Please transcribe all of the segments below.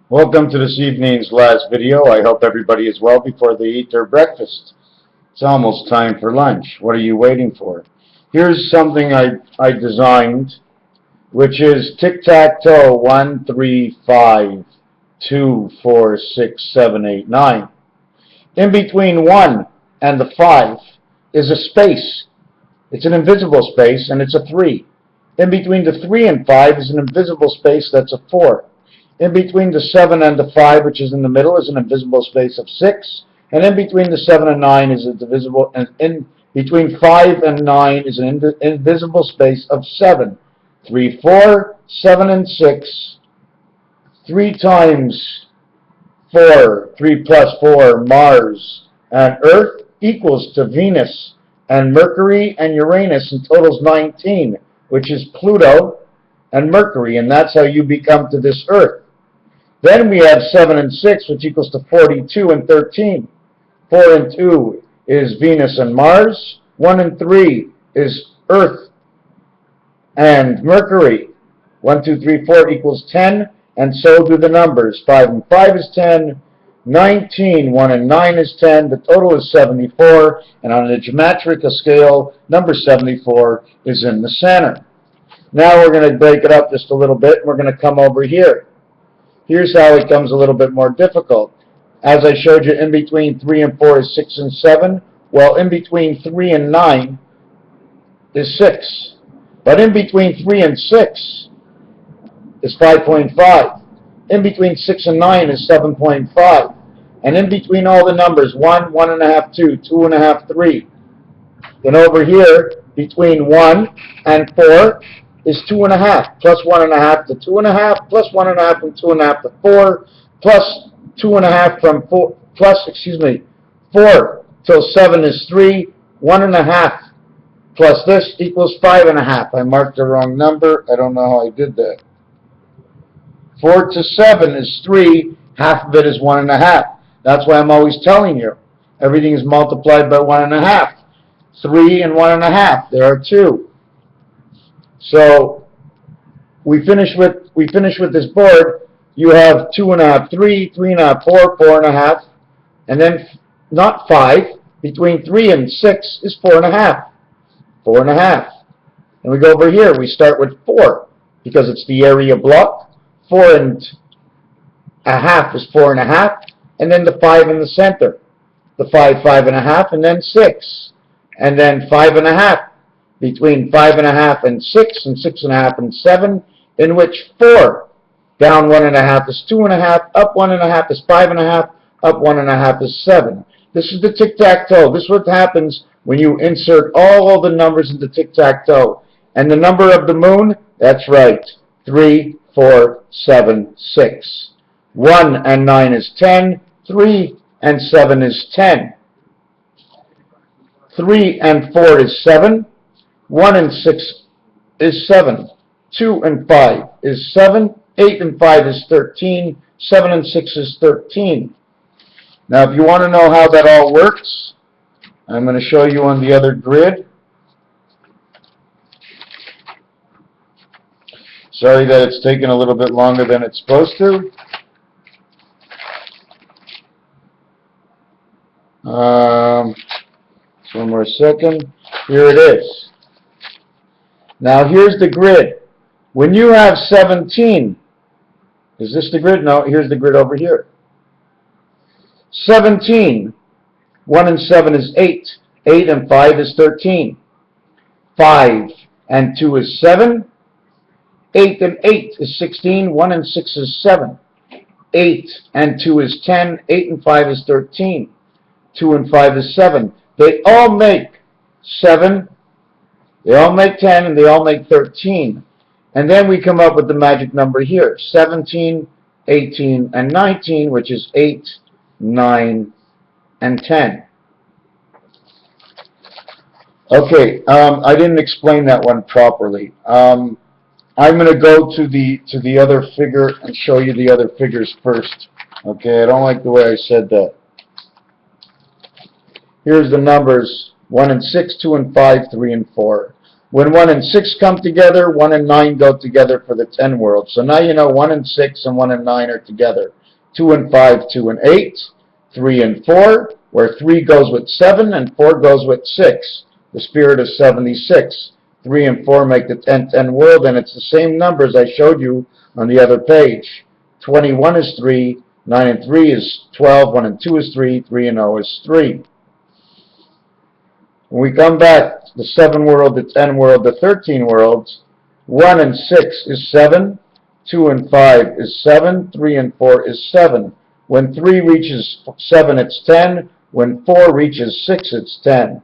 Welcome to this evening's last video. I hope everybody is well before they eat their breakfast. It's almost time for lunch. What are you waiting for? Here's something I designed, which is tic-tac-toe, 1, 3, 5, 2, 4, 6, 7, 8, 9. In between 1 and the 5 is a space. It's an invisible space, and it's a 3. In between the 3 and 5 is an invisible space, that's a 4. In between the 7 and the 5, which is in the middle, is an invisible space of 6. And in between the 7 and 9 is a divisible, and in between 5 and 9 is an invisible space of 7. 3, 4, 7, and 6. 3 times 4, 3 plus 4, Mars and Earth equals to Venus and Mercury and Uranus, and totals 19, which is Pluto and Mercury, and that's how you become to this Earth. Then we have 7 and 6, which equals to 42 and 13. 4 and 2 is Venus and Mars. 1 and 3 is Earth and Mercury. 1, 2, 3, 4 equals 10, and so do the numbers. 5 and 5 is 10. 19, 1 and 9 is 10. The total is 74, and on a geometric scale, number 74 is in the center. Now we're going to break it up just a little bit, and we're going to come over here. Here's how it becomes a little bit more difficult. As I showed you, in between 3 and 4 is 6 and 7. Well, in between 3 and 9 is 6. But in between 3 and 6 is 5.5. In between 6 and 9 is 7.5. And in between all the numbers, 1, 1.5, 2, 2.5, 3. Then over here, between 1 and 4 is 2.5, plus 1.5 to 2.5, plus 1.5 from 2.5 to 4, plus 2.5 from 4, plus, 4 till 7 is 3, 1.5 plus this equals 5.5. I marked the wrong number. I don't know how I did that. 4 to 7 is 3, half of it is 1.5. That's why I'm always telling you, everything is multiplied by 1.5. 3 and 1.5, there are 2. So we finish with this board. You have 2.5, 3, 3.5, 4, 4.5, and then not 5. Between 3 and 6 is 4.5. 4.5. And we go over here. We start with 4 because it's the area block. 4 and a half is 4.5, and then the 5 in the center. The 5, 5.5, and then 6, and then 5.5. Between 5.5 and 6, and 6.5 and 7, in which 4 down 1.5 is 2.5, up 1.5 is 5.5, up 1.5 is 7. This is the tic-tac-toe. This is what happens when you insert all the numbers into tic-tac-toe. And the number of the moon, that's right, 3, 4, 7, 6. 1 and 9 is 10, 3 and 7 is 10. 3 and 4 is 7. 1 and 6 is 7. 2 and 5 is 7. 8 and 5 is 13. 7 and 6 is 13. Now, if you want to know how that all works, I'm going to show you on the other grid. Sorry that it's taken a little bit longer than it's supposed to. One more second. Here it is. Now here's the grid. When you have 17, is this the grid? No, here's the grid over here. 17, 1 and 7 is 8. 8 and 5 is 13. 5 and 2 is 7. 8 and 8 is 16. 1 and 6 is 7. 8 and 2 is 10. 8 and 5 is 13. 2 and 5 is 7. They all make 7. They all make 10, and they all make 13. And then we come up with the magic number here, 17, 18, and 19, which is 8, 9, and 10. Okay, I didn't explain that one properly. I'm going to go to the other figure and show you the other figures first. Okay, I don't like the way I said that. Here's the numbers, 1 and 6, 2 and 5, 3 and 4. When 1 and 6 come together, 1 and 9 go together for the 10 world. So now you know 1 and 6 and 1 and 9 are together. 2 and 5, 2 and 8, 3 and 4, where 3 goes with 7 and 4 goes with 6. The spirit of 76. 3 and 4 make the 10 world, and it's the same numbers I showed you on the other page. 21 is 3, 9 and 3 is 12, 1 and 2 is 3, 3 and 0 is 3. When we come back, the 7 world, the 10 world, the 13 worlds, 1 and 6 is 7, 2 and 5 is 7, 3 and 4 is 7. When 3 reaches 7, it's 10. When 4 reaches 6, it's 10.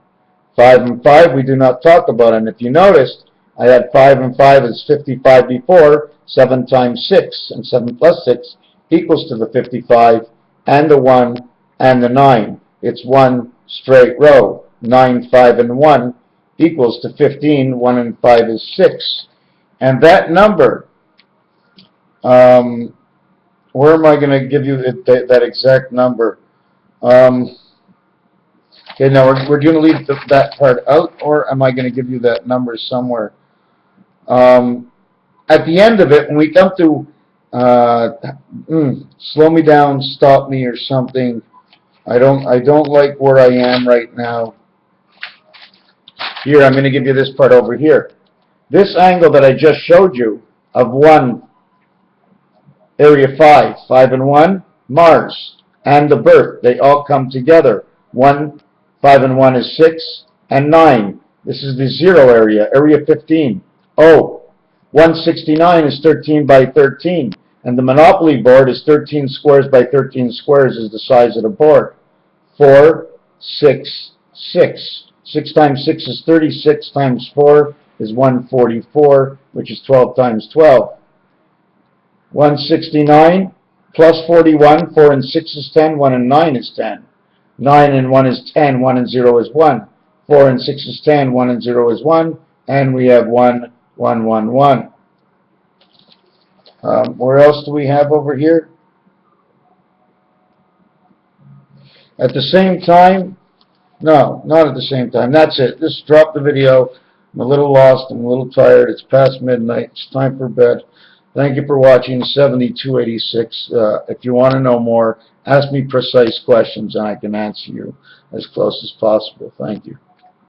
5 and 5 we do not talk about, and if you noticed, I had 5 and 5 is 55 before. 7 times 6, and 7 plus 6 equals to the 55, and the 1, and the 9. It's one straight row. 9, 5, and 1 equals to 15. 1 and 5 is 6. And that number, where am I going to give you that exact number? Okay, now we're going to leave that part out, or am I going to give you that number somewhere? At the end of it, when we come to slow me down, stop me, or something, I don't like where I am right now. Here, I'm going to give you this part over here. This angle that I just showed you of 1, area 5, 5 and 1, Mars, and the birth, they all come together. 1, 5 and 1 is 6, and 9. This is the 0 area, area 15. Oh, 169 is 13 by 13, and the Monopoly board is 13 squares by 13 squares is the size of the board. 4, 6, 6. 6 times 6 is 36 times 4 is 144, which is 12 times 12. 169 plus 41, 4 and 6 is 10, 1 and 9 is 10. 9 and 1 is 10, 1 and 0 is 1. 4 and 6 is 10, 1 and 0 is 1, and we have 1, 1, 1, 1. Where else do we have over here? At the same time, no, not at the same time. That's it. Just drop the video. I'm a little lost. I'm a little tired. It's past midnight. It's time for bed. Thank you for watching 7286. If you want to know more, ask me precise questions and I can answer you as close as possible. Thank you.